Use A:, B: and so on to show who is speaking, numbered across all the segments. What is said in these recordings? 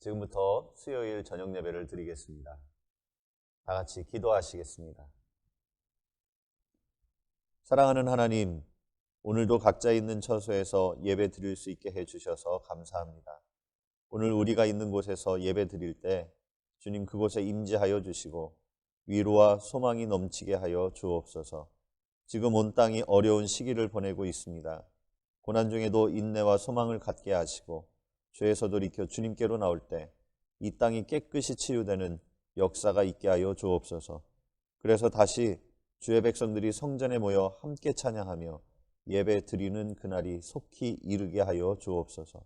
A: 지금부터 수요일 저녁 예배를 드리겠습니다. 다 같이 기도하시겠습니다. 사랑하는 하나님, 오늘도 각자 있는 처소에서 예배 드릴 수 있게 해주셔서 감사합니다. 오늘 우리가 있는 곳에서 예배 드릴 때 주님 그곳에 임재하여 주시고 위로와 소망이 넘치게 하여 주옵소서. 지금 온 땅이 어려운 시기를 보내고 있습니다. 고난 중에도 인내와 소망을 갖게 하시고 죄에서 돌이켜 주님께로 나올 때 이 땅이 깨끗이 치유되는 역사가 있게 하여 주옵소서. 그래서 다시 주의 백성들이 성전에 모여 함께 찬양하며 예배 드리는 그날이 속히 이르게 하여 주옵소서.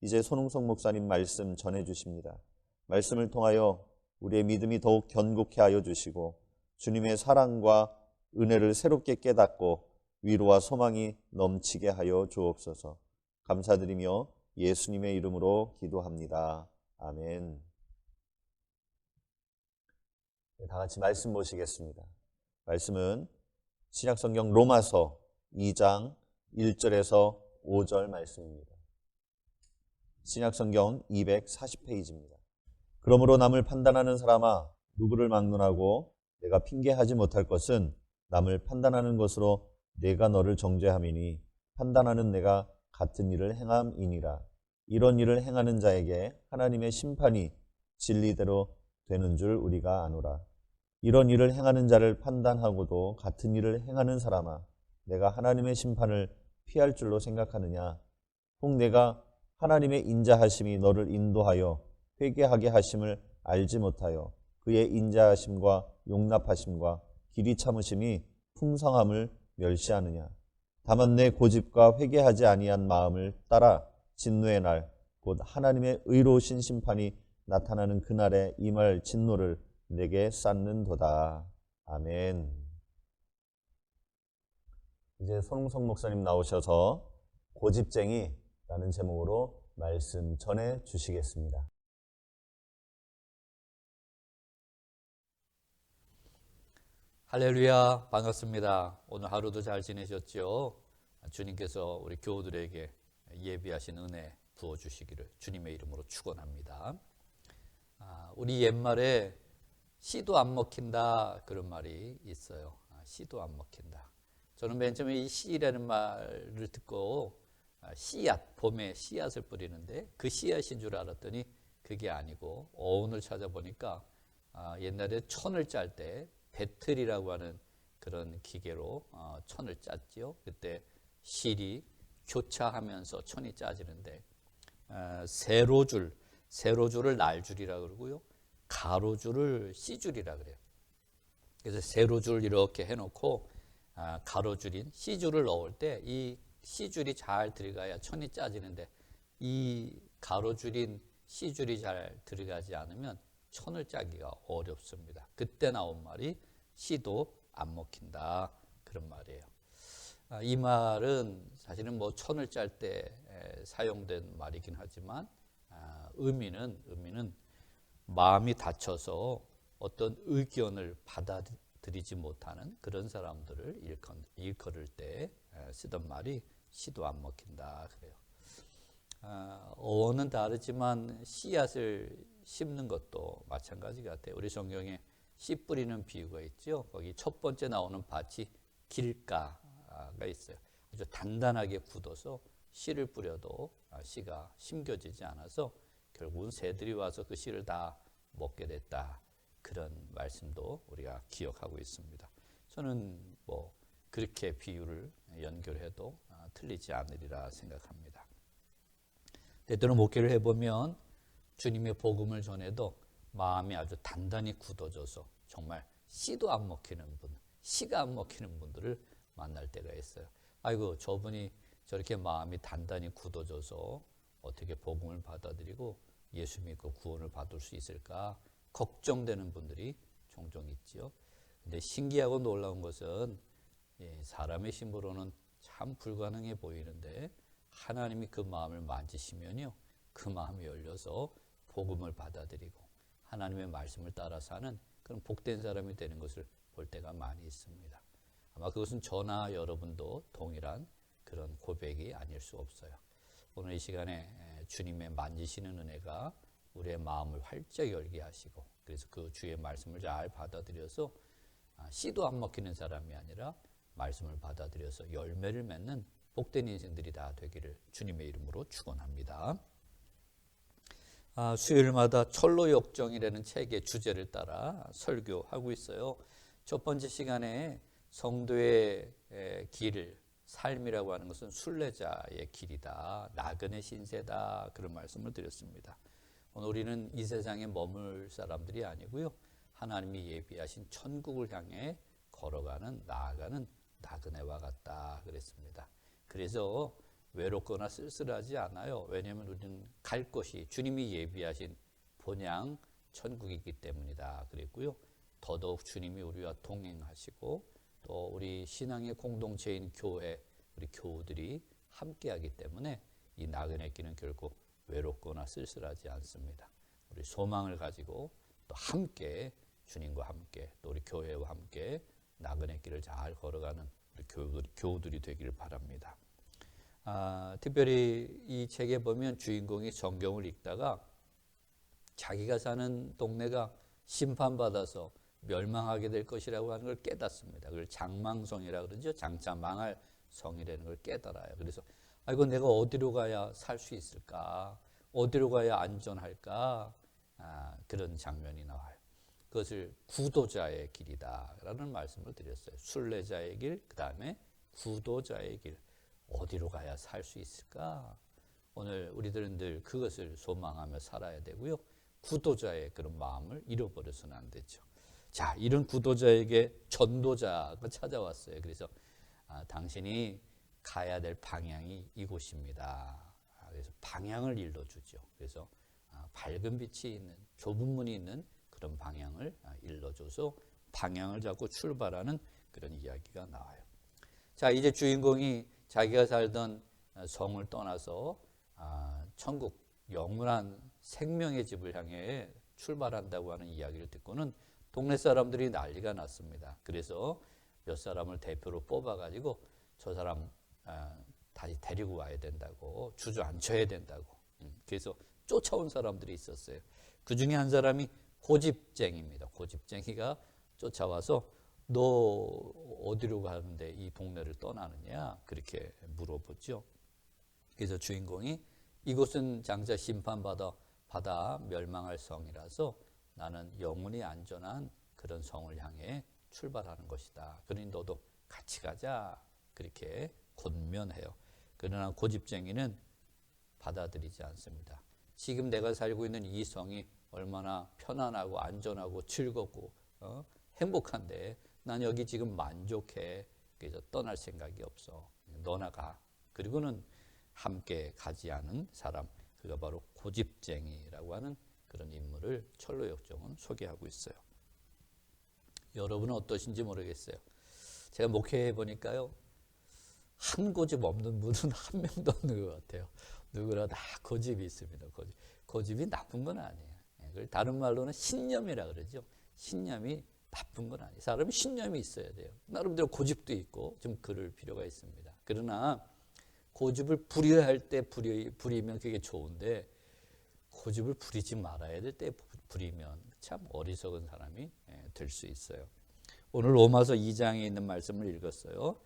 A: 이제 손흥석 목사님 말씀 전해 주십니다. 말씀을 통하여 우리의 믿음이 더욱 견고케 하여 주시고 주님의 사랑과 은혜를 새롭게 깨닫고 위로와 소망이 넘치게 하여 주옵소서. 감사드리며 예수님의 이름으로 기도합니다. 아멘. 다 같이 말씀 보시겠습니다. 말씀은 신약성경 로마서 2장 1절에서 5절 말씀입니다. 신약성경 240페이지입니다. 그러므로 남을 판단하는 사람아, 누구를 막론하고 내가 핑계하지 못할 것은 남을 판단하는 것으로 내가 너를 정죄함이니 판단하는 내가 같은 일을 행함이니라. 이런 일을 행하는 자에게 하나님의 심판이 진리대로 되는 줄 우리가 아노라. 이런 일을 행하는 자를 판단하고도 같은 일을 행하는 사람아, 내가 하나님의 심판을 피할 줄로 생각하느냐? 혹 내가 하나님의 인자하심이 너를 인도하여 회개하게 하심을 알지 못하여 그의 인자하심과 용납하심과 길이 참으심이 풍성함을 멸시하느냐? 다만 내 고집과 회개하지 아니한 마음을 따라 진노의 날, 곧 하나님의 의로우신 심판이 나타나는 그날에 임할 진노를 내게 쌓는도다. 아멘. 이제 손흥석 목사님 나오셔서 고집쟁이라는 제목으로 말씀 전해 주시겠습니다.
B: 할렐루야, 반갑습니다. 오늘 하루도 잘 지내셨죠? 주님께서 우리 교우들에게 예비하신 은혜 부어주시기를 주님의 이름으로 축원합니다. 우리 옛말에 씨도 안 먹힌다 그런 말이 있어요. 씨도 안 먹힌다. 저는 맨 처음에 이 씨라는 말을 듣고 씨앗, 봄에 씨앗을 뿌리는데 그 씨앗인 줄 알았더니 그게 아니고 어원을 찾아보니까 옛날에 천을 짤 때 배틀이라고 하는 그런 기계로 천을 짰지요. 그때 실이 교차하면서 천이 짜지는데 세로줄을 날줄이라 그러고요. 가로줄을 씨줄이라 그래요. 그래서 세로줄 이렇게 해놓고 가로줄인 씨줄을 넣을 때 이 씨줄이 잘 들어가야 천이 짜지는데 이 가로줄인 씨줄이 잘 들어가지 않으면 천을 짜기가 어렵습니다. 그때 나온 말이 씨도 안 먹힌다 그런 말이에요. 이 말은 사실은 뭐 천을 짤 때 사용된 말이긴 하지만 의미는 마음이 다쳐서 어떤 의견을 받아들이지 못하는 그런 사람들을 일컬을 때 쓰던 말이 씨도 안 먹힌다 그래요. 어원은 다르지만 씨앗을 심는 것도 마찬가지 같아요. 우리 성경에 씨 뿌리는 비유가 있죠. 거기 첫 번째 나오는 밭이 길가가 있어요. 아주 단단하게 굳어서 씨를 뿌려도 씨가 심겨지지 않아서 결국은 새들이 와서 그 씨를 다 먹게 됐다. 그런 말씀도 우리가 기억하고 있습니다. 저는 뭐 그렇게 비유를 연결해도 틀리지 않으리라 생각합니다. 때때로 목회를 해보면 주님의 복음을 전해도 마음이 아주 단단히 굳어져서 정말 씨도 안 먹히는 분, 씨가 안 먹히는 분들을 만날 때가 있어요. 아이고 저분이 저렇게 마음이 단단히 굳어져서 어떻게 복음을 받아들이고 예수 믿고 구원을 받을 수 있을까 걱정되는 분들이 종종 있지요. 근데 신기하고 놀라운 것은 사람의 힘으로는 참 불가능해 보이는데 하나님이 그 마음을 만지시면요, 그 마음이 열려서 복음을 받아들이고 하나님의 말씀을 따라 사는 그런 복된 사람이 되는 것을 볼 때가 많이 있습니다. 아마 그것은 저나 여러분도 동일한 그런 고백이 아닐 수 없어요. 오늘 이 시간에 주님의 만지시는 은혜가 우리의 마음을 활짝 열게 하시고, 그래서 그 주의 말씀을 잘 받아들여서 씨도 안 먹히는 사람이 아니라 말씀을 받아들여서 열매를 맺는 복된 인생들이 다 되기를 주님의 이름으로 축원합니다. 수요일마다 철로역정이라는 책의 주제를 따라 설교하고 있어요. 첫 번째 시간에 성도의 길, 삶이라고 하는 것은 순례자의 길이다, 나그네 신세다, 그런 말씀을 드렸습니다. 오늘 우리는 이 세상에 머물 사람들이 아니고요, 하나님이 예비하신 천국을 향해 걸어가는, 나아가는 나그네와 같다 그랬습니다. 그래서 외롭거나 쓸쓸하지 않아요. 왜냐하면 우리는 갈 곳이 주님이 예비하신 본향 천국이기 때문이다 그랬고요. 더더욱 주님이 우리와 동행하시고 또 우리 신앙의 공동체인 교회, 우리 교우들이 함께하기 때문에 이 나그네 길은 결코 외롭거나 쓸쓸하지 않습니다. 우리 소망을 가지고 또 함께 주님과 함께 또 우리 교회와 함께 나그네 길을 잘 걸어가는 우리 교우들이 되기를 바랍니다. 특별히 이 책에 보면 주인공이 성경을 읽다가 자기가 사는 동네가 심판받아서 멸망하게 될 것이라고 하는 걸 깨닫습니다. 그걸 장망성이라고 그러죠. 장차 망할 성이라는 걸 깨달아요. 그래서 이거 내가 어디로 가야 살 수 있을까? 어디로 가야 안전할까? 그런 장면이 나와요. 그것을 구도자의 길이다라는 말씀을 드렸어요. 순례자의 길, 그 다음에 구도자의 길. 어디로 가야 살 수 있을까? 오늘 우리들은 늘 그것을 소망하며 살아야 되고요. 구도자의 그런 마음을 잃어버려서는 안 되죠. 자, 이런 구도자에게 전도자가 찾아왔어요. 그래서 당신이 가야 될 방향이 이곳입니다. 그래서 방향을 일러주죠. 그래서 밝은 빛이 있는, 좁은 문이 있는 그런 방향을 일러줘서 방향을 잡고 출발하는 그런 이야기가 나와요. 자, 이제 주인공이 자기가 살던 성을 떠나서 천국, 영원한 생명의 집을 향해 출발한다고 하는 이야기를 듣고는 동네 사람들이 난리가 났습니다. 그래서 몇 사람을 대표로 뽑아가지고 저 사람 다시 데리고 와야 된다고, 주저앉혀야 된다고. 그래서 쫓아온 사람들이 있었어요. 그 중에 한 사람이 고집쟁이입니다. 고집쟁이가 쫓아와서 너 어디로 가는데 이 동네를 떠나느냐? 그렇게 물어보죠. 그래서 주인공이 이곳은 장차 심판받아 멸망할 성이라서 나는 영원히 안전한 그런 성을 향해 출발하는 것이다. 그러니 너도 같이 가자. 그렇게 권면해요. 그러나 고집쟁이는 받아들이지 않습니다. 지금 내가 살고 있는 이 성이 얼마나 편안하고 안전하고 즐겁고 행복한데 난 여기 지금 만족해. 그래서 떠날 생각이 없어. 너나 가. 그리고는 함께 가지 않은 사람, 그가 바로 고집쟁이라고 하는 그런 인물을 철로역정은 소개하고 있어요. 여러분은 어떠신지 모르겠어요. 제가 목회해 보니까요, 한 고집 없는 분은 한 명도 없는 것 같아요. 누구나 다 고집이 있습니다. 고집이 나쁜 건 아니에요. 그걸 다른 말로는 신념이라 그러죠. 신념이 나쁜 건 아니에요. 사람이 신념이 있어야 돼요. 나름대로 고집도 있고 좀 그럴 필요가 있습니다. 그러나 고집을 부려야 할 때 부리면 그게 좋은데 고집을 부리지 말아야 될 때 부리면 참 어리석은 사람이 될 수 있어요. 오늘 로마서 2장에 있는 말씀을 읽었어요.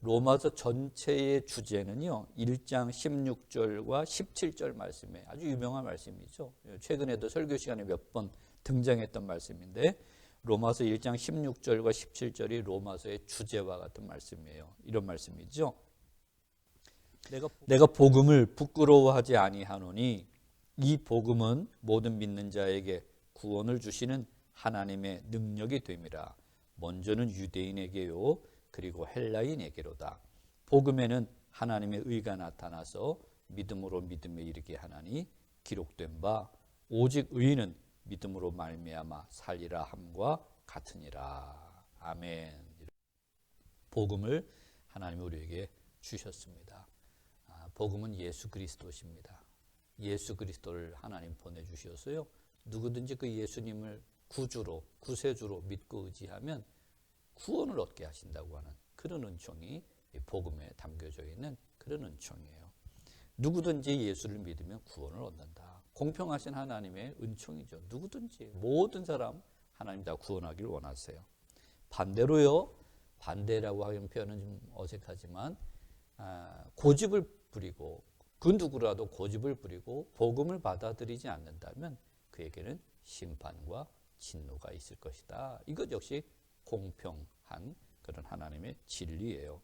B: 로마서 전체의 주제는요, 1장 16절과 17절 말씀에 아주 유명한 말씀이죠. 최근에도 설교 시간에 몇 번 등장했던 말씀인데 로마서 1장 16절과 17절이 로마서의 주제와 같은 말씀이에요. 이런 말씀이죠. 내가 복음을 부끄러워하지 아니하노니 이 복음은 모든 믿는 자에게 구원을 주시는 하나님의 능력이 됨이라. 먼저는 유대인에게요 그리고 헬라인에게로다. 복음에는 하나님의 의가 나타나서 믿음으로 믿음에 이르게 하나니 기록된 바 오직 의인은 믿음으로 말미암아 살리라 함과 같으니라. 아멘. 복음을 하나님이 우리에게 주셨습니다. 복음은 예수 그리스도십니다. 예수 그리스도를 하나님 보내주셨어요. 누구든지 그 예수님을 구주로, 구세주로 믿고 의지하면 구원을 얻게 하신다고 하는 그런 은총이 복음에 담겨져 있는 그런 은총이에요. 누구든지 예수를 믿으면 구원을 얻는다. 공평하신 하나님의 은총이죠. 누구든지 모든 사람 하나님 다 구원하기를 원하세요. 반대로요. 반대라고 하는 표현은 좀 어색하지만 고집을 부리고 그 누구라도 고집을 부리고 복음을 받아들이지 않는다면 그에게는 심판과 진노가 있을 것이다. 이것 역시 공평한 그런 하나님의 진리예요.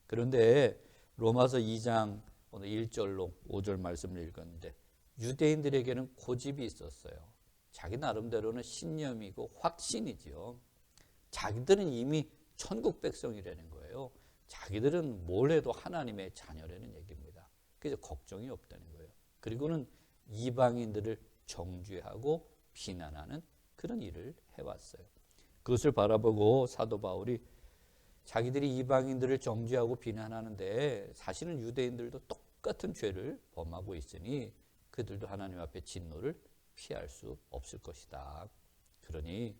B: 그런데 로마서 2장 오늘 1절로 5절 말씀을 읽었는데 유대인들에게는 고집이 있었어요. 자기 나름대로는 신념이고 확신이지요. 자기들은 이미 천국 백성이라는 거예요. 자기들은 뭘 해도 하나님의 자녀라는 얘기입니다. 그래서 걱정이 없다는 거예요. 그리고는 이방인들을 정죄하고 비난하는 그런 일을 해왔어요. 그것을 바라보고 사도 바울이 자기들이 이방인들을 정죄하고 비난하는데 사실은 유대인들도 똑같은 죄를 범하고 있으니 그들도 하나님 앞에 진노를 피할 수 없을 것이다. 그러니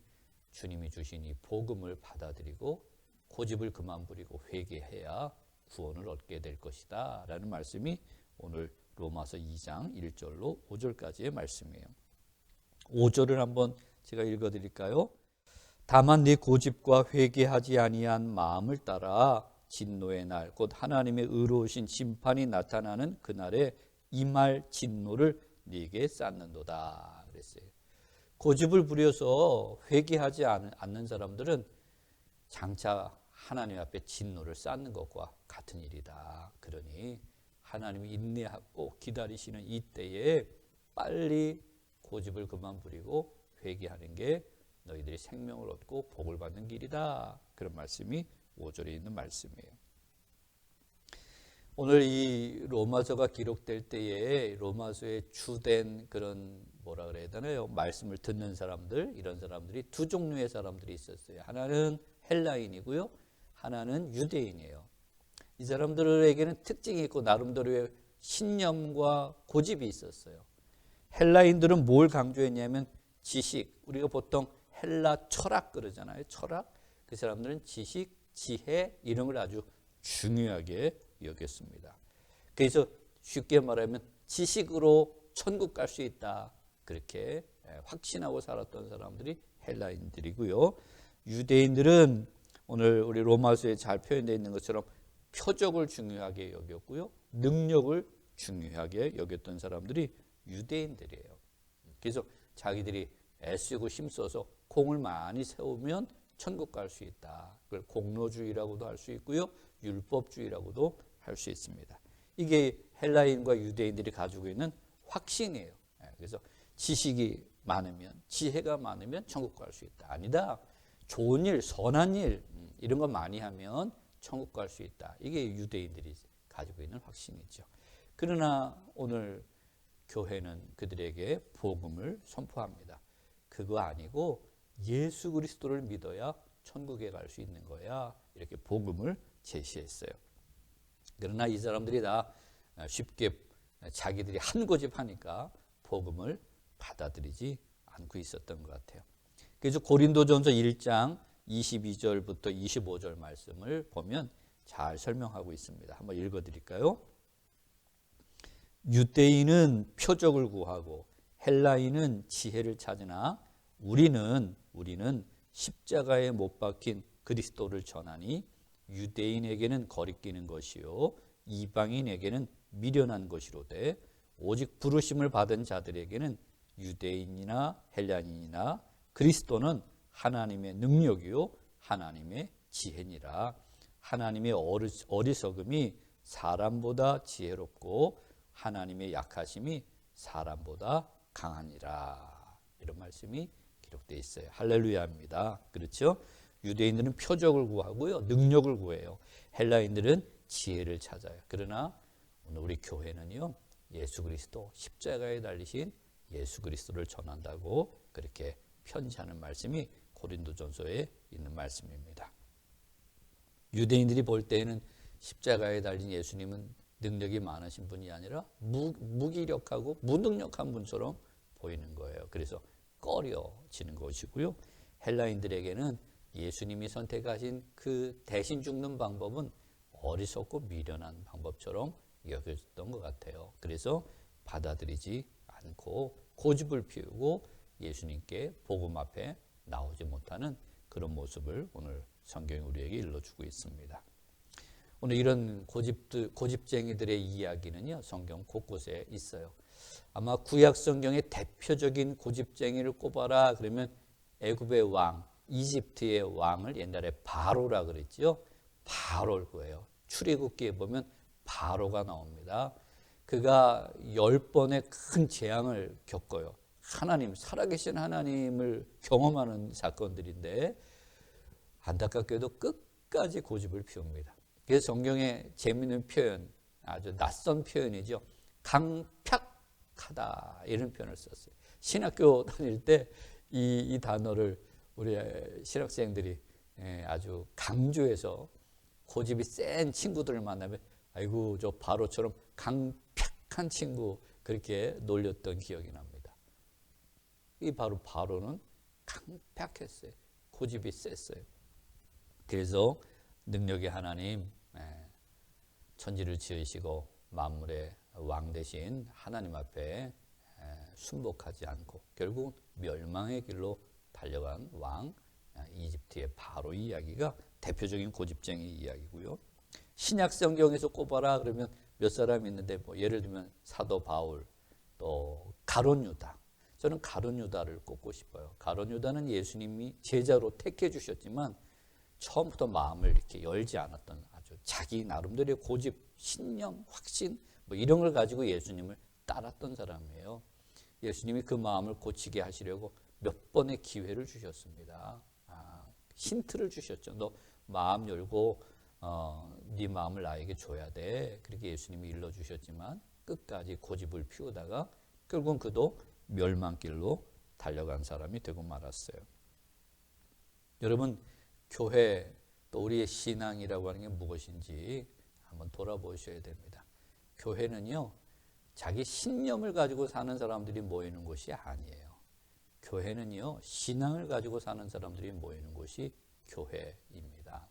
B: 주님이 주신 이 복음을 받아들이고 고집을 그만 부리고 회개해야 구원을 얻게 될 것이다 라는 말씀이 오늘 로마서 2장 1절로 5절까지의 말씀이에요. 5절을 한번 제가 읽어드릴까요? 다만 네 고집과 회개하지 아니한 마음을 따라 진노의 날 곧 하나님의 의로우신 심판이 나타나는 그날에 임할 진노를 네게 쌓는도다 그랬어요. 고집을 부려서 회개하지 않는 사람들은 장차 하나님 앞에 진노를 쌓는 것과 같은 일이다. 그러니 하나님이 인내하고 기다리시는 이때에 빨리 고집을 그만 부리고 회개하는 게 너희들이 생명을 얻고 복을 받는 길이다. 그런 말씀이 5절에 있는 말씀이에요. 오늘 이 로마서가 기록될 때에 로마서의 주된 그런 뭐라 그래야 되나요? 말씀을 듣는 사람들, 이런 사람들이 두 종류의 사람들이 있었어요. 하나는 헬라인이고요. 하나는 유대인이에요. 이 사람들에게는 특징이 있고 나름대로의 신념과 고집이 있었어요. 헬라인들은 뭘 강조했냐면 지식, 우리가 보통 헬라 철학 그러잖아요. 철학. 그 사람들은 지식, 지혜 이런 걸 아주 중요하게 여겼습니다. 그래서 쉽게 말하면 지식으로 천국 갈 수 있다. 그렇게 확신하고 살았던 사람들이 헬라인들이고요. 유대인들은 오늘 우리 로마서에 잘 표현되어 있는 것처럼 표적을 중요하게 여겼고요. 능력을 중요하게 여겼던 사람들이 유대인들이에요. 그래서 자기들이 애쓰고 힘써서 공을 많이 세우면 천국 갈 수 있다. 그걸 공로주의라고도 할 수 있고요. 율법주의라고도 할 수 있습니다. 이게 헬라인과 유대인들이 가지고 있는 확신이에요. 그래서 지식이 많으면, 지혜가 많으면 천국 갈 수 있다. 아니다. 좋은 일, 선한 일 이런 거 많이 하면 천국 갈 수 있다. 이게 유대인들이 가지고 있는 확신이죠. 그러나 오늘 교회는 그들에게 복음을 선포합니다. 그거 아니고 예수 그리스도를 믿어야 천국에 갈 수 있는 거야. 이렇게 복음을 제시했어요. 그러나 이 사람들이 다 쉽게 자기들이 한 고집하니까 복음을 받아들이지 않고 있었던 것 같아요. 그래서 고린도전서 1장 22절부터 25절 말씀을 보면 잘 설명하고 있습니다. 한번 읽어드릴까요? 유대인은 표적을 구하고 헬라인은 지혜를 찾으나 우리는 십자가에 못 박힌 그리스도를 전하니 유대인에게는 거리끼는 것이요 이방인에게는 미련한 것이로되 오직 부르심을 받은 자들에게는 유대인이나 헬라인이나 그리스도는 하나님의 능력이요 하나님의 지혜니라. 하나님의 어리석음이 사람보다 지혜롭고 하나님의 약하심이 사람보다 강하니라. 이런 말씀이 기록되어 있어요. 할렐루야입니다. 그렇죠? 유대인들은 표적을 구하고요. 능력을 구해요. 헬라인들은 지혜를 찾아요. 그러나 오늘 우리 교회는요. 예수 그리스도 십자가에 달리신 예수 그리스도를 전한다고 그렇게 편지하는 말씀이 고린도전서에 있는 말씀입니다. 유대인들이 볼 때에는 십자가에 달린 예수님은 능력이 많으신 분이 아니라 무기력하고 무능력한 분처럼 보이는 거예요. 그래서 꺼려지는 것이고요. 헬라인들에게는 예수님이 선택하신 그 대신 죽는 방법은 어리석고 미련한 방법처럼 여겨졌던 것 같아요. 그래서 받아들이지 않고 고집을 피우고 예수님께 복음 앞에 나오지 못하는 그런 모습을 오늘 성경이 우리에게 일러주고 있습니다. 오늘 이런 고집쟁이들의 이야기는요, 성경 곳곳에 있어요. 아마 구약 성경의 대표적인 고집쟁이를 꼽아라 그러면 애굽의 왕, 이집트의 왕을 옛날에 바로라 그랬죠. 바로일 거예요. 출애굽기에 보면 바로가 나옵니다. 그가 10번의 큰 재앙을 겪어요. 하나님, 살아계신 하나님을 경험하는 사건들인데 안타깝게도 끝까지 고집을 피웁니다. 그래서 성경에 재미있는 표현, 아주 낯선 표현이죠. 강팍하다 이런 표현을 썼어요. 신학교 다닐 때 이 단어를 우리 신학생들이 아주 강조해서 고집이 센 친구들을 만나면 아이고 저 바로처럼 강팍한 친구 그렇게 놀렸던 기억이 납니다. 이 바로는 강팍했어요. 고집이 셌어요. 그래서 능력의 하나님, 천지를 지으시고 만물의 왕 되신 하나님 앞에 순복하지 않고 결국 멸망의 길로 달려간 왕 이집트의 바로 이야기가 대표적인 고집쟁이 이야기고요. 신약 성경에서 꼽아라 그러면 몇 사람 있는데 뭐 예를 들면 사도 바울, 또 가룟 유다. 저는 가룟 유다를 꼽고 싶어요. 가룟 유다는 예수님이 제자로 택해 주셨지만 처음부터 마음을 이렇게 열지 않았던 아주 자기 나름대로의 고집, 신념, 확신 뭐 이런 걸 가지고 예수님을 따랐던 사람이에요. 예수님이 그 마음을 고치게 하시려고 몇 번의 기회를 주셨습니다. 힌트를 주셨죠. 너 마음 열고 네 마음을 나에게 줘야 돼. 그렇게 예수님이 일러주셨지만 끝까지 고집을 피우다가 결국은 그도 멸망길로 달려간 사람이 되고 말았어요. 여러분, 교회 또 우리의 신앙이라고 하는 게 무엇인지 한번 돌아보셔야 됩니다. 교회는요, 자기 신념을 가지고 사는 사람들이 모이는 곳이 아니에요. 교회는요, 신앙을 가지고 사는 사람들이 모이는 곳이 교회입니다.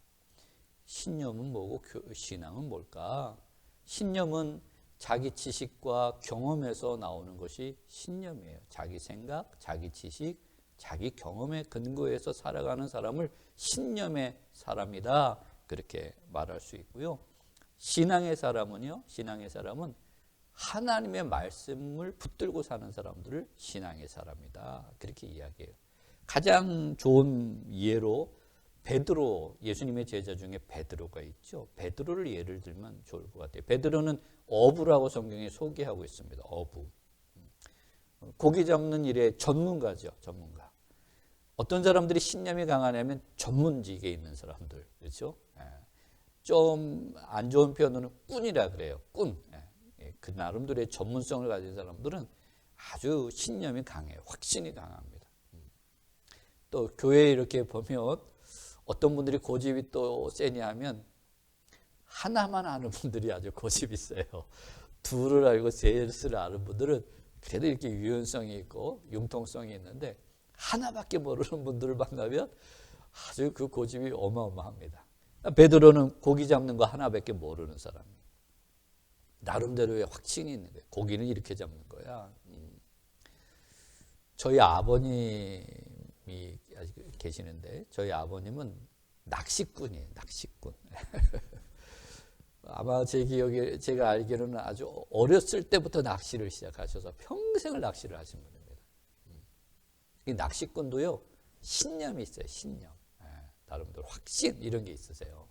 B: 신념은 뭐고 신앙은 뭘까? 신념은 자기 지식과 경험에서 나오는 것이 신념이에요. 자기 생각, 자기 지식, 자기 경험에 근거해서 살아가는 사람을 신념의 사람이다. 그렇게 말할 수 있고요. 신앙의 사람은요, 신앙의 사람은 하나님의 말씀을 붙들고 사는 사람들을 신앙의 사람이다. 그렇게 이야기해요. 가장 좋은 예로 베드로, 예수님의 제자 중에 베드로가 있죠. 베드로를 예를 들면 좋을 것 같아요. 베드로는 어부라고 성경에 소개하고 있습니다. 어부. 고기 잡는 일의 전문가죠. 전문가. 어떤 사람들이 신념이 강하냐면 전문직에 있는 사람들. 그렇죠? 좀 안 좋은 표현으로는 꾼이라 그래요. 꾼. 그 나름대로의 전문성을 가진 사람들은 아주 신념이 강해요. 확신이 강합니다. 또 교회에 이렇게 보면 어떤 분들이 고집이 또 세냐 하면 하나만 아는 분들이 아주 고집이 세요. 둘을 알고 셋을 아는 분들은 그래도 이렇게 유연성이 있고 융통성이 있는데 하나밖에 모르는 분들을 만나면 아주 그 고집이 어마어마합니다. 베드로는 고기 잡는 거 하나밖에 모르는 사람이에요. 나름대로의 확신이 있는 거예요. 고기는 이렇게 잡는 거야. 저희 아버님이 아직 계시는데 저희 아버님은 낚시꾼이에요. 낚시꾼. 아마 제 기억에 제가 알기로는 아주 어렸을 때부터 낚시를 시작하셔서 평생을 낚시를 하신 분입니다. 이 낚시꾼도요 신념이 있어요. 신념. 나름대로 확신 이런 게 있으세요.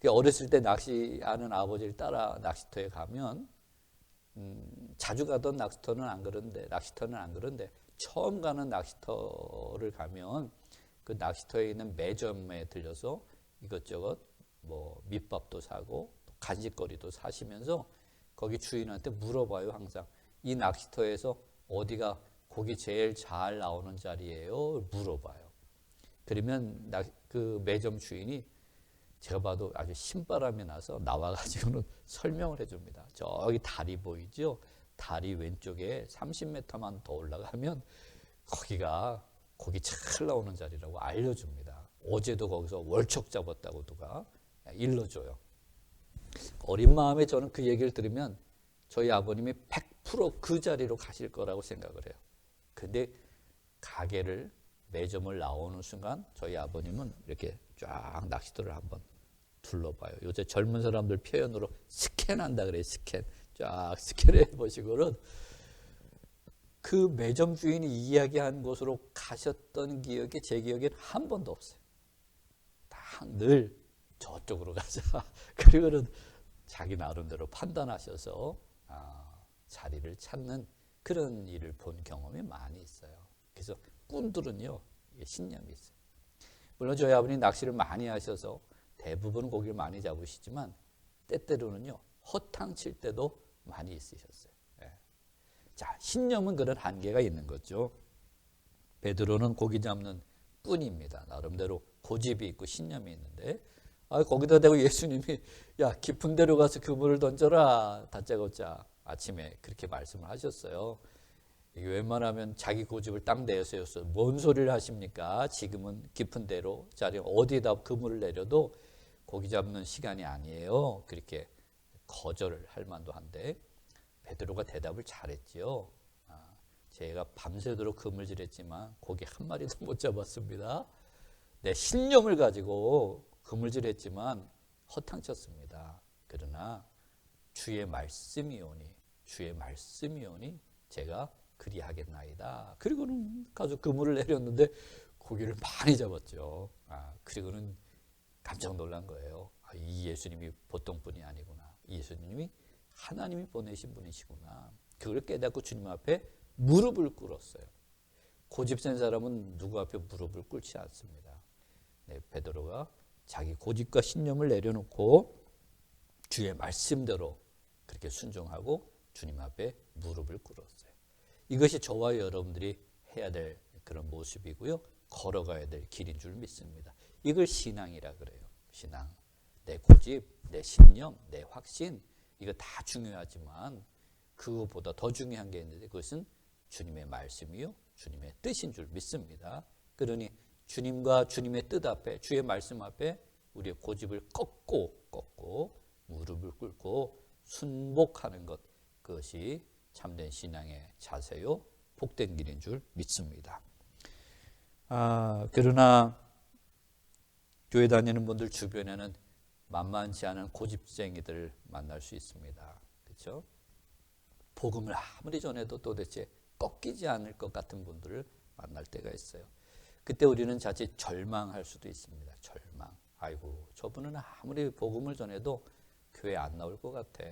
B: 어렸을 때 낚시하는 아버지를 따라 낚시터에 가면 자주 가던 낚시터는 안 그런데 처음 가는 낚시터를 가면 그 낚시터에 있는 매점에 들려서 이것저것 뭐 밑밥도 사고 간식거리도 사시면서 거기 주인한테 물어봐요. 항상 이 낚시터에서 어디가 고기 제일 잘 나오는 자리예요? 물어봐요. 그러면 그 매점 주인이 제가 봐도 아주 신바람이 나서 나와가지고는 설명을 해줍니다. 저기 다리 보이죠? 다리 왼쪽에 30m만 더 올라가면 거기가 고기 잘 나오는 자리라고 알려줍니다. 어제도 거기서 월척 잡았다고 누가 일러줘요. 어린 마음에 저는 그 얘기를 들으면 저희 아버님이 100% 그 자리로 가실 거라고 생각을 해요. 근데 가게를 매점을 나오는 순간 저희 아버님은 이렇게 쫙 낚시터를 한번 둘러봐요. 요새 젊은 사람들 표현으로 스캔한다 그래요. 스캔. 쫙 스캔해 보시고는 그 매점 주인이 이야기한 곳으로 가셨던 기억이 제 기억엔 한 번도 없어요. 다 늘 저쪽으로 가자. 그리고는 자기 나름대로 판단하셔서 자리를 찾는 그런 일을 본 경험이 많이 있어요. 그래서 꾼들은요, 신념이 있어요. 물론 저희 아버님 낚시를 많이 하셔서 대부분 고기를 많이 잡으시지만 때때로는요, 허탕 칠 때도 많이 있으셨어요. 예. 자, 신념은 그런 한계가 있는 거죠. 베드로는 고기 잡는 꾼입니다. 나름대로 고집이 있고 신념이 있는데, 거기다 대고 예수님이 야, 깊은 데로 가서 그물을 던져라. 다짜고짜 아침에 그렇게 말씀을 하셨어요. 이게 웬만하면 자기 고집을 딱 내세웠어요. 뭔 소리를 하십니까? 지금은 깊은 데로 자리 어디에다 그물을 내려도 고기 잡는 시간이 아니에요. 그렇게 거절을 할 만도 한데 베드로가 대답을 잘했지요. 제가 밤새도록 그물질했지만 고기 한 마리도 못 잡았습니다. 내 신념을 가지고 그물질했지만 허탕쳤습니다. 그러나 주의 말씀이오니 제가 그리하겠나이다. 그리고는 가서 그물을 내렸는데 고기를 많이 잡았죠. 그리고는 깜짝 놀란 거예요. 이 예수님이 보통 분이 아니구나. 이 예수님이 하나님이 보내신 분이시구나. 그걸 깨닫고 주님 앞에 무릎을 꿇었어요. 고집센 사람은 누구 앞에 무릎을 꿇지 않습니다. 네, 베드로가 자기 고집과 신념을 내려놓고 주의 말씀대로 그렇게 순종하고 주님 앞에 무릎을 꿇었어요. 이것이 저와 여러분들이 해야 될 그런 모습이고요. 걸어가야 될 길인 줄 믿습니다. 이걸 신앙이라 그래요. 신앙. 내 고집, 내 신념, 내 확신, 이거 다 중요하지만 그것보다 더 중요한 게 있는데 그것은 주님의 말씀이요, 주님의 뜻인 줄 믿습니다. 그러니 주님과 주님의 뜻 앞에, 주의 말씀 앞에 우리의 고집을 꺾고 무릎을 꿇고 순복하는 것, 그것이 참된 신앙의 자세요, 복된 길인 줄 믿습니다. 그러나 교회 다니는 분들 주변에는 만만치 않은 고집쟁이들을 만날 수 있습니다. 그렇죠? 복음을 아무리 전해도 도대체 꺾이지 않을 것 같은 분들을 만날 때가 있어요. 그때 우리는 자칫 절망할 수도 있습니다. 절망. 아이고, 저분은 아무리 복음을 전해도 교회 안 나올 것 같아.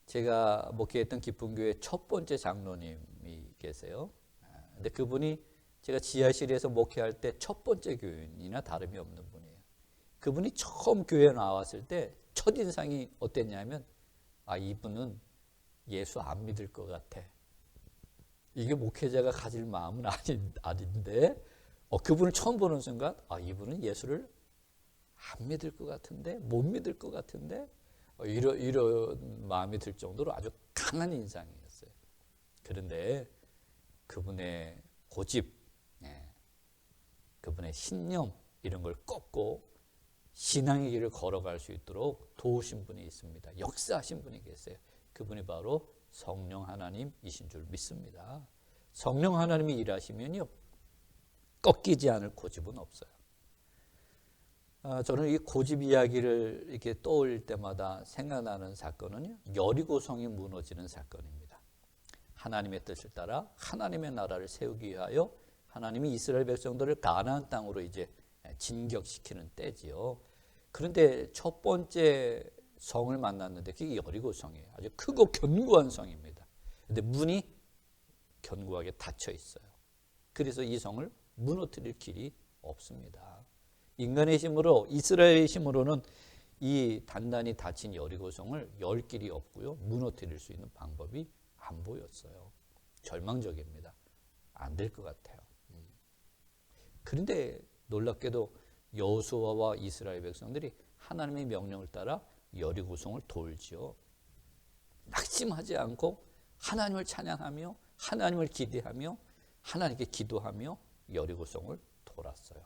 B: 제가 목회했던 기쁨교회 첫 번째 장로님이 계세요. 근데 그분이 제가 지하실에서 목회할 때 첫 번째 교인이나 다름이 없는 분이에요. 그분이 처음 교회에 나왔을 때 첫인상이 어땠냐면, 이분은 예수 안 믿을 것 같아. 이게 목회자가 가질 마음은 아닌데, 그분을 처음 보는 순간, 이분은 예수를 안 믿을 것 같은데, 못 믿을 것 같은데, 이런 마음이 들 정도로 아주 강한 인상이었어요. 그런데 그분의 고집, 그분의 신념, 이런 걸 꺾고 신앙의 길을 걸어갈 수 있도록 도우신 분이 있습니다. 역사하신 분이 계세요. 그분이 바로 성령 하나님이신 줄 믿습니다. 성령 하나님이 일하시면요, 꺾이지 않을 고집은 없어요. 저는 이 고집 이야기를 이렇게 떠올릴 때마다 생각나는 사건은요, 여리고성이 무너지는 사건입니다. 하나님의 뜻을 따라 하나님의 나라를 세우기 위하여 하나님이 이스라엘 백성들을 가나안 땅으로 이제 진격시키는 때지요. 그런데 첫 번째 성을 만났는데 그게 여리고성이에요. 아주 크고 견고한 성입니다. 그런데 문이 견고하게 닫혀 있어요. 그래서 이 성을 무너뜨릴 길이 없습니다. 인간의 힘으로, 이스라엘의 힘으로는 이 단단히 닫힌 여리고성을 열 길이 없고요, 무너뜨릴 수 있는 방법이 안 보였어요. 절망적입니다. 안 될 것 같아요. 그런데 놀랍게도 여호수아와 이스라엘 백성들이 하나님의 명령을 따라 여리고성을 돌지요. 낙심하지 않고 하나님을 찬양하며 하나님을 기대하며 하나님께 기도하며 여리고성을 돌았어요.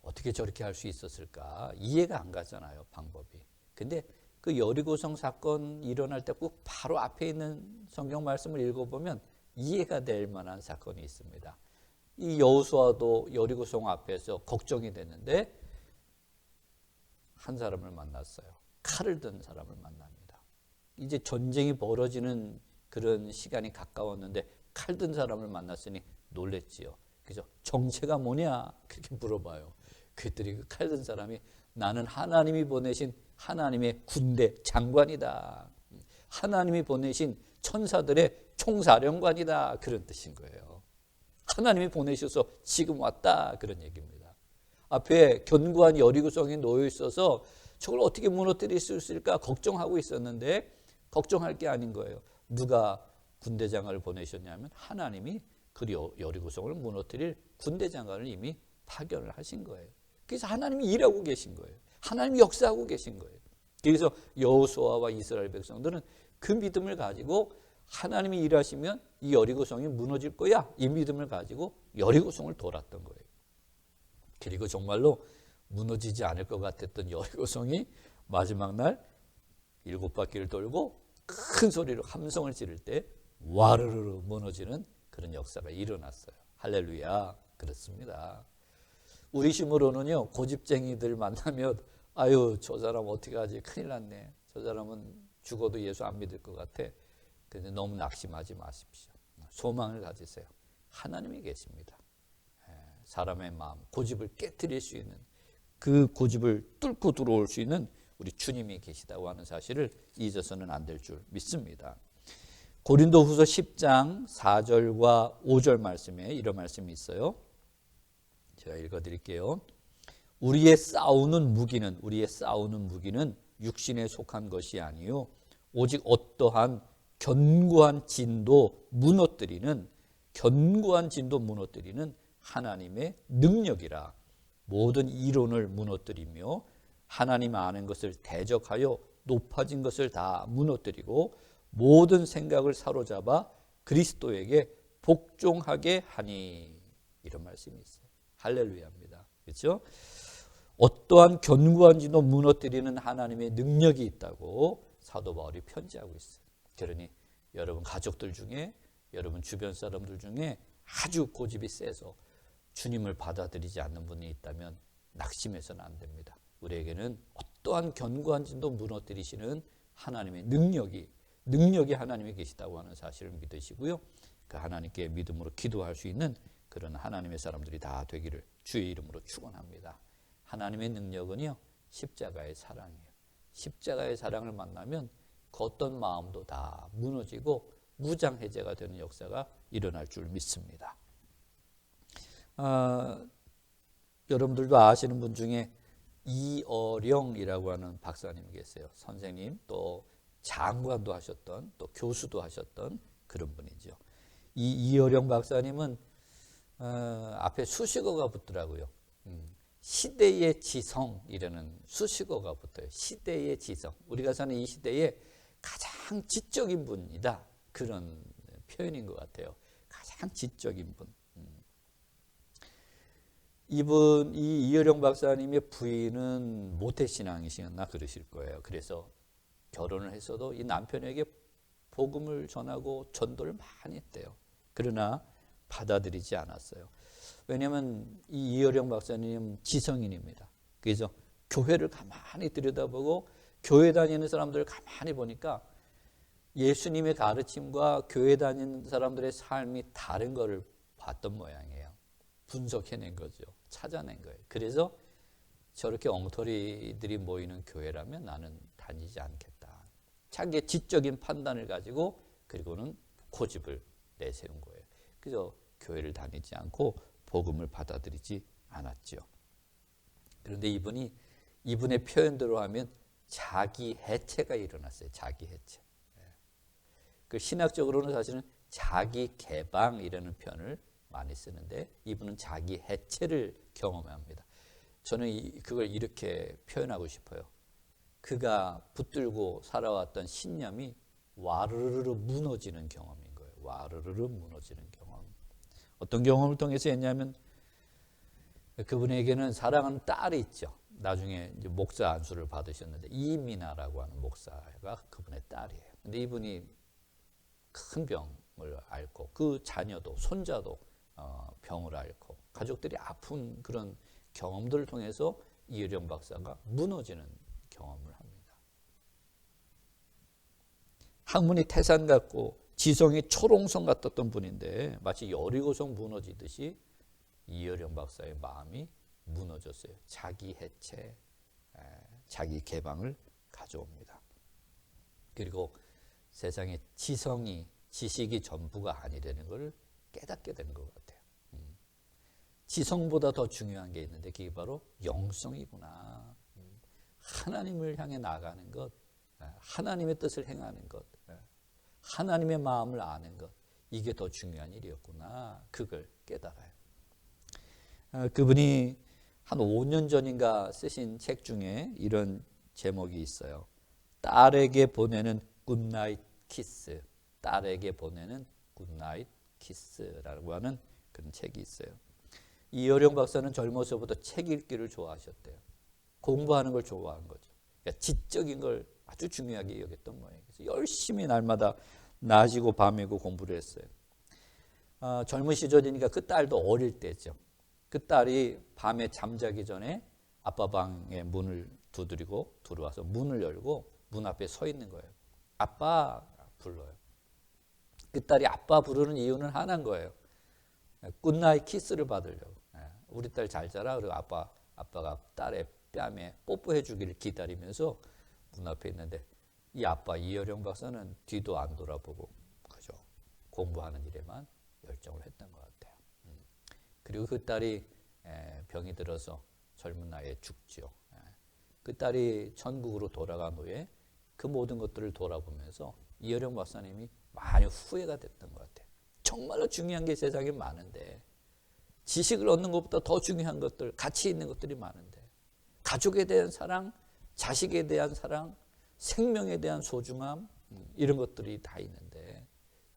B: 어떻게 저렇게 할 수 있었을까? 이해가 안 가잖아요, 방법이. 근데 그 여리고성 사건 일어날 때 꼭 바로 앞에 있는 성경 말씀을 읽어보면 이해가 될 만한 사건이 있습니다. 이 여호수아도 여리고성 앞에서 걱정이 됐는데 한 사람을 만났어요. 칼을 든 사람을 만납니다. 이제 전쟁이 벌어지는 그런 시간이 가까웠는데 칼 든 사람을 만났으니 놀랬지요. 그래서 정체가 뭐냐 그렇게 물어봐요. 그랬더니 그 칼 든 사람이 나는 하나님이 보내신 하나님의 군대 장관이다. 하나님이 보내신 천사들의 총사령관이다. 그런 뜻인 거예요. 하나님이 보내셔서 지금 왔다. 그런 얘기입니다. 앞에 견고한 여리고성이 놓여 있어서 저걸 어떻게 무너뜨릴 수 있을까 걱정하고 있었는데 걱정할 게 아닌 거예요. 누가 군대장관을 보내셨냐면 하나님이 그 여리고성을 무너뜨릴 군대장관을 이미 파견을 하신 거예요. 그래서 하나님이 일하고 계신 거예요. 하나님이 역사하고 계신 거예요. 그래서 여호수아와 이스라엘 백성들은 그 믿음을 가지고 하나님이 일하시면 이 여리고성이 무너질 거야. 이 믿음을 가지고 여리고성을 돌았던 거예요. 그리고 정말로 무너지지 않을 것 같았던 여리고성이 마지막 날 7바퀴를 돌고 큰 소리로 함성을 지를 때 와르르 무너지는 그런 역사가 일어났어요. 할렐루야. 그렇습니다. 우리 심으로는요, 고집쟁이들 만나면 아유 저 사람 어떻게 하지? 큰일 났네. 저 사람은 죽어도 예수 안 믿을 것 같아. 근데 너무 낙심하지 마십시오. 소망을 가지세요. 하나님이 계십니다. 사람의 마음, 고집을 깨트릴 수 있는, 그 고집을 뚫고 들어올 수 있는 우리 주님이 계시다고 하는 사실을 잊어서는 안 될 줄 믿습니다. 고린도후서 10장 4절과 5절 말씀에 이런 말씀이 있어요. 제가 읽어드릴게요. 우리의 싸우는 무기는 육신에 속한 것이 아니요 오직 어떠한 견고한 진도 무너뜨리는 하나님의 능력이라. 모든 이론을 무너뜨리며 하나님 아는 것을 대적하여 높아진 것을 다 무너뜨리고 모든 생각을 사로잡아 그리스도에게 복종하게 하니. 이런 말씀이 있어요. 할렐루야입니다. 그렇죠? 어떠한 견고한 진도 무너뜨리는 하나님의 능력이 있다고 사도 바울이 편지하고 있어요. 그러니 여러분 가족들 중에, 여러분 주변 사람들 중에 아주 고집이 세서 주님을 받아들이지 않는 분이 있다면 낙심해서는 안 됩니다. 우리에게는 어떠한 견고한 진도 무너뜨리시는 하나님의 능력이 하나님이 계시다고 하는 사실을 믿으시고요. 그 하나님께 믿음으로 기도할 수 있는 그런 하나님의 사람들이 다 되기를 주의 이름으로 축원합니다. 하나님의 능력은요, 십자가의 사랑이에요. 십자가의 사랑을 만나면 그 어떤 마음도 다 무너지고 무장해제가 되는 역사가 일어날 줄 믿습니다. 여러분들도 아시는 분 중에 이어령이라고 하는 박사님이 계세요. 선생님, 또 장관도 하셨던, 또 교수도 하셨던 그런 분이죠. 이 이어령 박사님은 앞에 수식어가 붙더라고요. 시대의 지성이라는 수식어가 붙어요. 시대의 지성. 우리가 사는 이 시대에 가장 지적인 분이다. 그런 표현인 것 같아요. 가장 지적인 분. 이 이어령 박사님의 부인은 모태신앙이시나 그러실 거예요. 그래서 결혼을 했어도 이 남편에게 복음을 전하고 전도를 많이 했대요. 그러나 받아들이지 않았어요. 왜냐하면 이 이어령 박사님 지성인입니다. 그래서 교회를 가만히 들여다보고 교회 다니는 사람들을 가만히 보니까 예수님의 가르침과 교회 다니는 사람들의 삶이 다른 거를 봤던 모양이에요. 분석해낸 거죠. 찾아낸 거예요. 그래서 저렇게 엉터리들이 모이는 교회라면 나는 다니지 않겠다. 자기의 지적인 판단을 가지고 그리고는 고집을 내세운 거예요. 그래서 교회를 다니지 않고 복음을 받아들이지 않았죠. 그런데 이분의 표현대로 하면 자기 해체가 일어났어요. 자기 해체. 그 신학적으로는 사실은 자기 개방이라는 표현을 많이 쓰는데 이분은 자기 해체를 경험합니다. 저는 그걸 이렇게 표현하고 싶어요. 그가 붙들고 살아왔던 신념이 와르르르 무너지는 경험인 거예요. 와르르르 무너지는 경험. 어떤 경험을 통해서 했냐면 그분에게는 사랑하는 딸이 있죠. 나중에 이제 목사 안수를 받으셨는데 이민아라고 하는 목사가 그분의 딸이에요. 근데 이분이 큰 병을 앓고 그 자녀도 손자도 병을 앓고 가족들이 아픈 그런 경험들을 통해서 이혜령 박사가 무너지는 경험을 합니다. 학문이 태산 같고 지성이 초롱성 같았던 분인데 마치 여리고성 무너지듯이 이혜령 박사의 마음이 무너졌어요. 자기 해체, 자기 개방을 가져옵니다. 그리고 세상에 지식이 전부가 아니라는 걸 깨닫게 되는 것 같아요. 지성보다 더 중요한 게 있는데 그게 바로 영성이구나. 하나님을 향해 나가는 것, 하나님의 뜻을 행하는 것, 하나님의 마음을 아는 것, 이게 더 중요한 일이었구나. 그걸 깨달아요. 그분이 한 5년 전인가 쓰신 책 중에 이런 제목이 있어요. 딸에게 보내는 굿나잇 키스. 딸에게 보내는 굿나잇 키스라고 하는 그런 책이 있어요. 이혜령 박사는 젊어서부터 책 읽기를 좋아하셨대요. 공부하는 걸 좋아한 거죠. 그러니까 지적인 걸 아주 중요하게 여겼던 모양이에요. 그래서 열심히 날마다 낮이고 밤이고 공부를 했어요. 젊은 시절이니까 그 딸도 어릴 때죠. 그 딸이 밤에 잠자기 전에 아빠 방에 문을 두드리고 들어와서 문을 열고 문 앞에 서 있는 거예요. 아빠 불러요. 그 딸이 아빠 부르는 이유는 하나인 거예요. 굿나잇 키스를 받으려고. 우리 딸 잘 자라. 그리고 아빠가 딸의 뺨에 뽀뽀해 주기를 기다리면서 문 앞에 있는데 이 아빠 이혜령 박사는 뒤도 안 돌아보고 그죠. 공부하는 일에만 열정을 했던 것 같아요. 그리고 그 딸이 병이 들어서 젊은 나이에 죽죠. 그 딸이 천국으로 돌아간 후에 그 모든 것들을 돌아보면서 이혜령 박사님이 많이 후회가 됐던 것 같아요. 정말로 중요한 게 세상에 많은데 지식을 얻는 것보다 더 중요한 것들, 가치 있는 것들이 많은데 가족에 대한 사랑, 자식에 대한 사랑, 생명에 대한 소중함 이런 것들이 다 있는데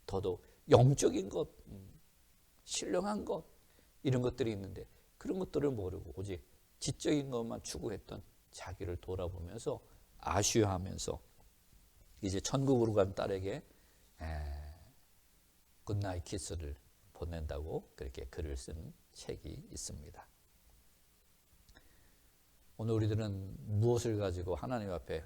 B: 더더욱 영적인 것, 신령한 것 이런 것들이 있는데 그런 것들을 모르고 오직 지적인 것만 추구했던 자기를 돌아보면서 아쉬워하면서 이제 천국으로 간 딸에게 굿나잇 키스를 보낸다고 그렇게 글을 쓴 책이 있습니다. 오늘 우리들은 무엇을 가지고 하나님 앞에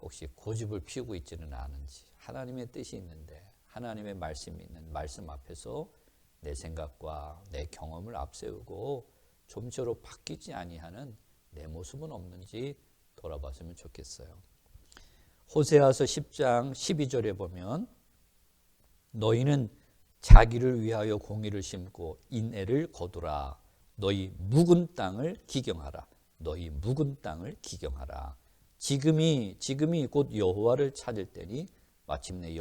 B: 혹시 고집을 피우고 있지는 않은지 하나님의 뜻이 있는데 하나님의 말씀이 있는 말씀 앞에서 내 생각과 내 경험을 앞세우고 좀처럼 바뀌지 아니하는 내 모습은 없는지 돌아봤으면 좋겠어요. 호세아서 10장 12절에 보면 너희는 자기를 위하여 공의를 심고 인애를 거두라. 너희 묵은 땅을 기경하라. 너희 묵은 땅을 기경하라. 지금이 곧 여호와를 찾을 때니 마침내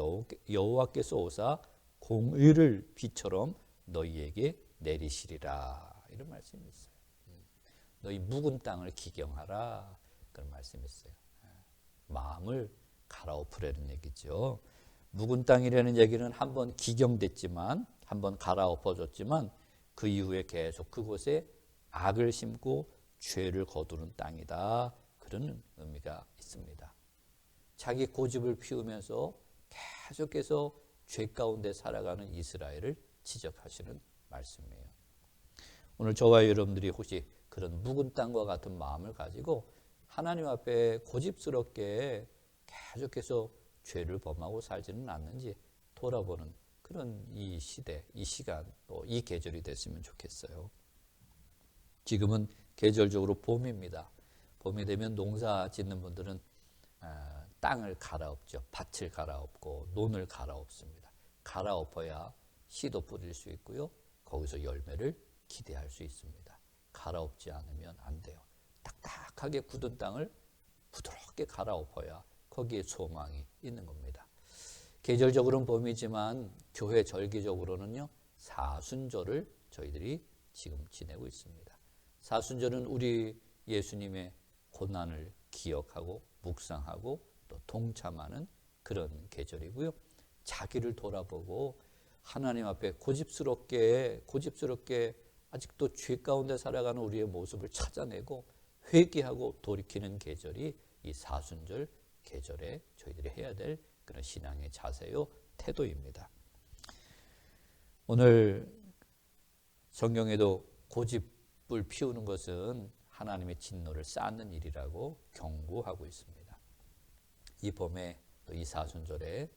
B: 여호와께서 오사 공의를 비처럼 너희에게 내리시리라. 이런 말씀이 있어요. 너희 묵은 땅을 기경하라. 그런 말씀이 있어요. 마음을 갈아엎으라는 얘기죠. 묵은 땅이라는 얘기는 한번 기경됐지만 한번 갈아엎어졌지만 그 이후에 계속 그곳에 악을 심고 죄를 거두는 땅이다. 그런 의미가 있습니다. 자기 고집을 피우면서 계속해서 죄 가운데 살아가는 이스라엘을 지적하시는 말씀이에요. 오늘 저와 여러분들이 혹시 그런 묵은 땅과 같은 마음을 가지고 하나님 앞에 고집스럽게 계속해서 죄를 범하고 살지는 않는지 돌아보는 그런 이 시대, 이 시간, 또 이 계절이 됐으면 좋겠어요. 지금은 계절적으로 봄입니다. 봄이 되면 농사 짓는 분들은 땅을 갈아엎죠. 밭을 갈아엎고 논을 갈아엎습니다. 갈아엎어야 씨도 뿌릴 수 있고요. 거기서 열매를 기대할 수 있습니다. 갈아엎지 않으면 안 돼요. 딱딱하게 굳은 땅을 부드럽게 갈아엎어야 거기에 소망이 있는 겁니다. 계절적으로는 봄이지만 교회 절기적으로는요. 사순절을 저희들이 지금 지내고 있습니다. 사순절은 우리 예수님의 고난을 기억하고 묵상하고 또 동참하는 그런 계절이고요. 자기를 돌아보고 하나님 앞에 고집스럽게 아직도 죄 가운데 살아가는 우리의 모습을 찾아내고 회개하고 돌이키는 계절이 이 사순절 계절에 저희들이 해야 될 그런 신앙의 자세요, 태도입니다. 오늘 성경에도 고집을 피우는 것은 하나님의 진노를 쌓는 일이라고 경고하고 있습니다. 이 봄에 또 이 사순절에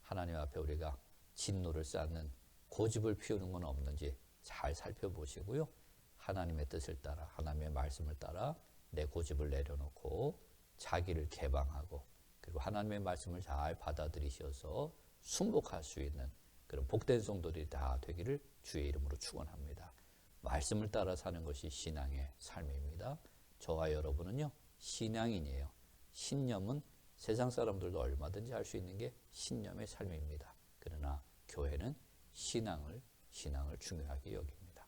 B: 하나님 앞에 우리가 진노를 쌓는 고집을 피우는 건 없는지 잘 살펴보시고요. 하나님의 뜻을 따라, 하나님의 말씀을 따라 내 고집을 내려놓고 자기를 개방하고, 그리고 하나님의 말씀을 잘 받아들이셔서 순복할 수 있는 그런 복된 성도들이 다 되기를 주의 이름으로 축원합니다. 말씀을 따라 사는 것이 신앙의 삶입니다. 저와 여러분은요, 신앙인이에요. 신념은 세상 사람들도 얼마든지 할 수 있는 게 신념의 삶입니다. 그러나 교회는 신앙을 중요하게 여깁니다.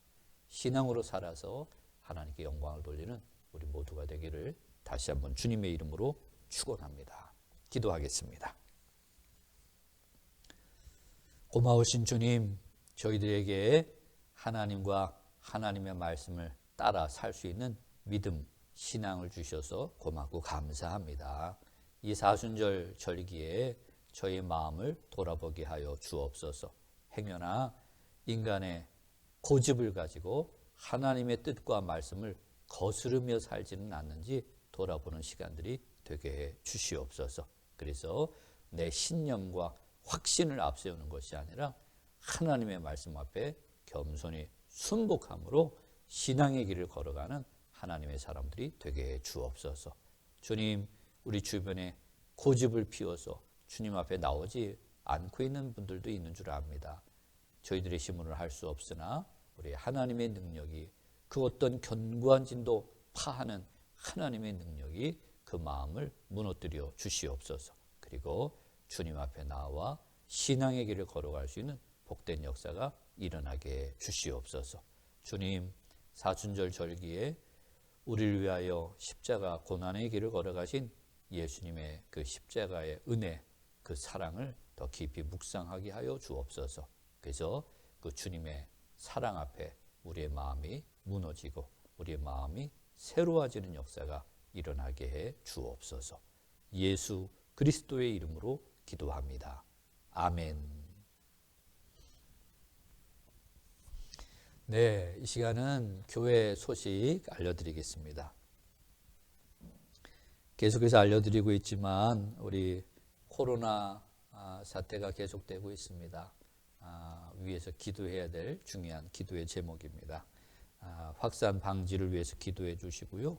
B: 신앙으로 살아서 하나님께 영광을 돌리는 우리 모두가 되기를 다시 한번 주님의 이름으로 축원합니다. 기도하겠습니다. 고마우신 주님, 저희들에게 하나님과 하나님의 말씀을 따라 살 수 있는 믿음, 신앙을 주셔서 고맙고 감사합니다. 이 사순절 절기에 저희 마음을 돌아보게 하여 주옵소서. 행여나 인간의 고집을 가지고 하나님의 뜻과 말씀을 거스르며 살지는 않는지 돌아보는 시간들이 되게 해 주시옵소서. 그래서 내 신념과 확신을 앞세우는 것이 아니라 하나님의 말씀 앞에 겸손히 순복함으로 신앙의 길을 걸어가는 하나님의 사람들이 되게 해 주옵소서. 주님, 우리 주변에 고집을 피워서 주님 앞에 나오지 않고 있는 분들도 있는 줄 압니다. 저희들의 힘으로 할 수 없으나 우리 하나님의 능력이, 그 어떤 견고한 진도 파하는 하나님의 능력이 그 마음을 무너뜨려 주시옵소서. 그리고 주님 앞에 나와 신앙의 길을 걸어갈 수 있는 복된 역사가 일어나게 주시옵소서. 주님, 사순절 절기에 우리를 위하여 십자가 고난의 길을 걸어가신 예수님의 그 십자가의 은혜, 그 사랑을 더 깊이 묵상하게 하여 주옵소서. 그래서 그 주님의 사랑 앞에 우리의 마음이 무너지고 우리의 마음이 새로워지는 역사가 일어나게 해 주옵소서. 예수 그리스도의 이름으로 기도합니다. 아멘. 네, 이 시간은 교회 소식 알려드리겠습니다. 계속해서 알려드리고 있지만 우리 코로나 사태가 계속되고 있습니다. 위해서 기도해야 될 중요한 기도의 제목입니다. 확산 방지를 위해서 기도해 주시고요.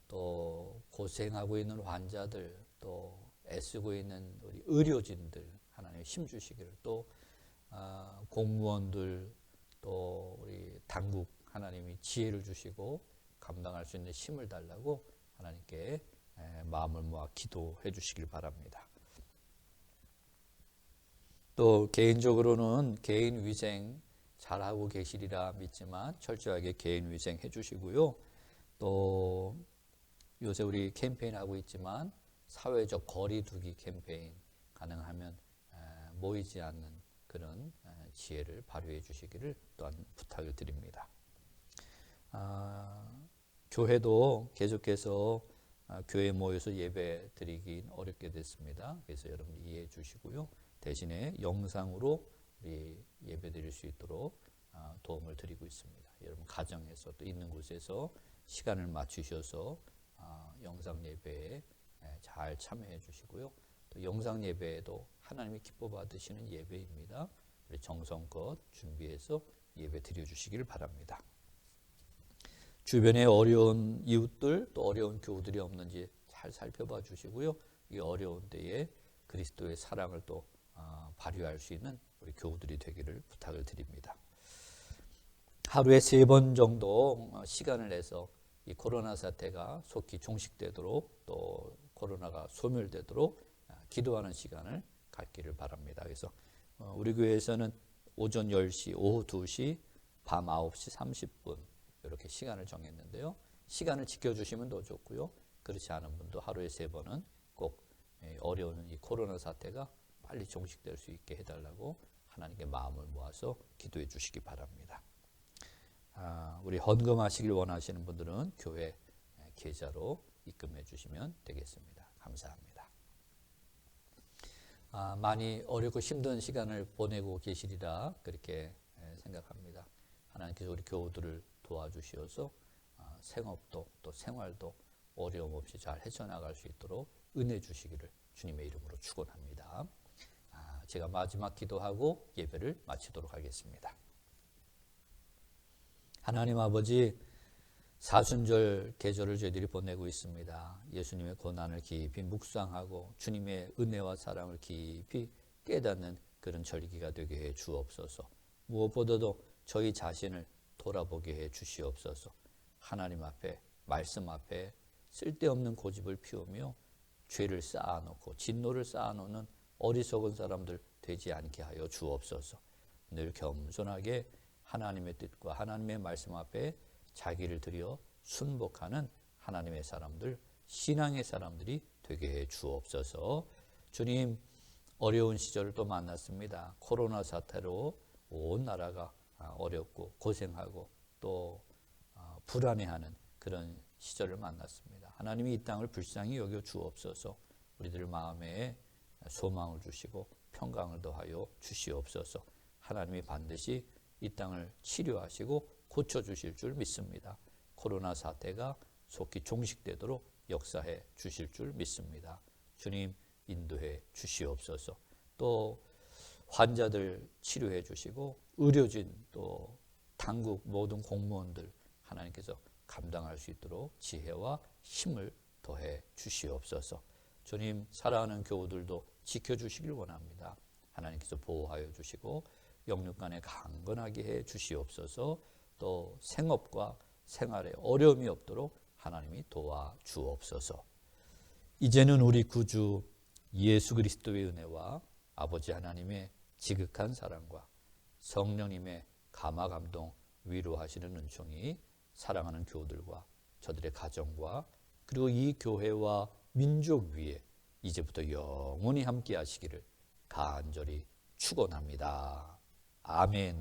B: 또 고생하고 있는 환자들, 또 애쓰고 있는 우리 의료진들 하나님 힘 주시기를, 또 공무원들, 또 우리 당국 하나님이 지혜를 주시고 감당할 수 있는 힘을 달라고 하나님께 마음을 모아 기도해 주시길 바랍니다. 또 개인적으로는 개인 위생 잘하고 계시리라 믿지만 철저하게 개인 위생 해주시고요. 또 요새 우리 캠페인 하고 있지만 사회적 거리 두기 캠페인 가능하면 모이지 않는 그런 지혜를 발휘해 주시기를 또한 부탁을 드립니다. 교회도 계속해서 교회에 모여서 예배 드리긴 어렵게 됐습니다. 그래서 여러분 이해해 주시고요. 대신에 영상으로 우리 예배 드릴 수 있도록 도움을 드리고 있습니다. 여러분 가정에서 또 있는 곳에서 시간을 맞추셔서 영상 예배에 잘 참여해 주시고요. 또 영상 예배에도 하나님이 기뻐 받으시는 예배입니다. 우리 정성껏 준비해서 예배 드려 주시길 바랍니다. 주변에 어려운 이웃들 또 어려운 교우들이 없는지 잘 살펴봐 주시고요. 이 어려운 때에 그리스도의 사랑을 또 발휘할 수 있는 우리 교우들이 되기를 부탁을 드립니다. 하루에 3번 정도 시간을 내서 이 코로나 사태가 속히 종식되도록 또 코로나가 소멸되도록 기도하는 시간을 갖기를 바랍니다. 그래서 우리 교회에서는 오전 10시, 오후 2시, 밤 9시 30분 이렇게 시간을 정했는데요. 시간을 지켜주시면 더 좋고요. 그렇지 않은 분도 하루에 3번은 꼭 어려운 이 코로나 사태가 빨리 종식될 수 있게 해달라고 하나님께 마음을 모아서 기도해 주시기 바랍니다. 우리 헌금하시길 원하시는 분들은 교회 계좌로 입금해 주시면 되겠습니다. 감사합니다. 많이 어렵고 힘든 시간을 보내고 계시리라 그렇게 생각합니다. 하나님께서 우리 교우들을 도와주시어서 생업도 또 생활도 어려움 없이 잘 헤쳐나갈 수 있도록 은혜 주시기를 주님의 이름으로 축원합니다. 제가 마지막 기도하고 예배를 마치도록 하겠습니다. 하나님 아버지, 사순절 계절을 저희들이 보내고 있습니다. 예수님의 고난을 깊이 묵상하고 주님의 은혜와 사랑을 깊이 깨닫는 그런 절기가 되게 해 주옵소서. 무엇보다도 저희 자신을 돌아보게 해 주시옵소서. 하나님 앞에, 말씀 앞에 쓸데없는 고집을 피우며 죄를 쌓아놓고 진노를 쌓아놓는 어리석은 사람들 되지 않게 하여 주옵소서. 늘 겸손하게 하나님의 뜻과 하나님의 말씀 앞에 자기를 드려 순복하는 하나님의 사람들, 신앙의 사람들이 되게 해 주옵소서. 주님, 어려운 시절을 또 만났습니다. 코로나 사태로 온 나라가 어렵고 고생하고 또 불안해하는 그런 시절을 만났습니다. 하나님이 이 땅을 불쌍히 여겨 주옵소서. 우리들 마음에 소망을 주시고 평강을 더하여 주시옵소서. 하나님이 반드시 이 땅을 치료하시고 고쳐주실 줄 믿습니다. 코로나 사태가 속히 종식되도록 역사해 주실 줄 믿습니다. 주님, 인도해 주시옵소서. 또 환자들 치료해 주시고 의료진 또 당국 모든 공무원들 하나님께서 감당할 수 있도록 지혜와 힘을 더해 주시옵소서. 주님, 사랑하는 교우들도 지켜주시길 원합니다. 하나님께서 보호하여 주시고 영육간에 강건하게 해 주시옵소서. 또 생업과 생활에 어려움이 없도록 하나님이 도와 주옵소서. 이제는 우리 구주 예수 그리스도의 은혜와 아버지 하나님의 지극한 사랑과 성령님의 감화 감동 위로하시는 은총이 사랑하는 교우들과 저들의 가정과 그리고 이 교회와 민족 위에 이제부터 영원히 함께 하시기를 간절히 축원합니다. 아멘.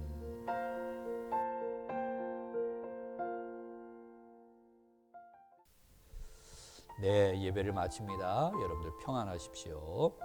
B: 네, 예배를 마칩니다. 여러분들 평안하십시오.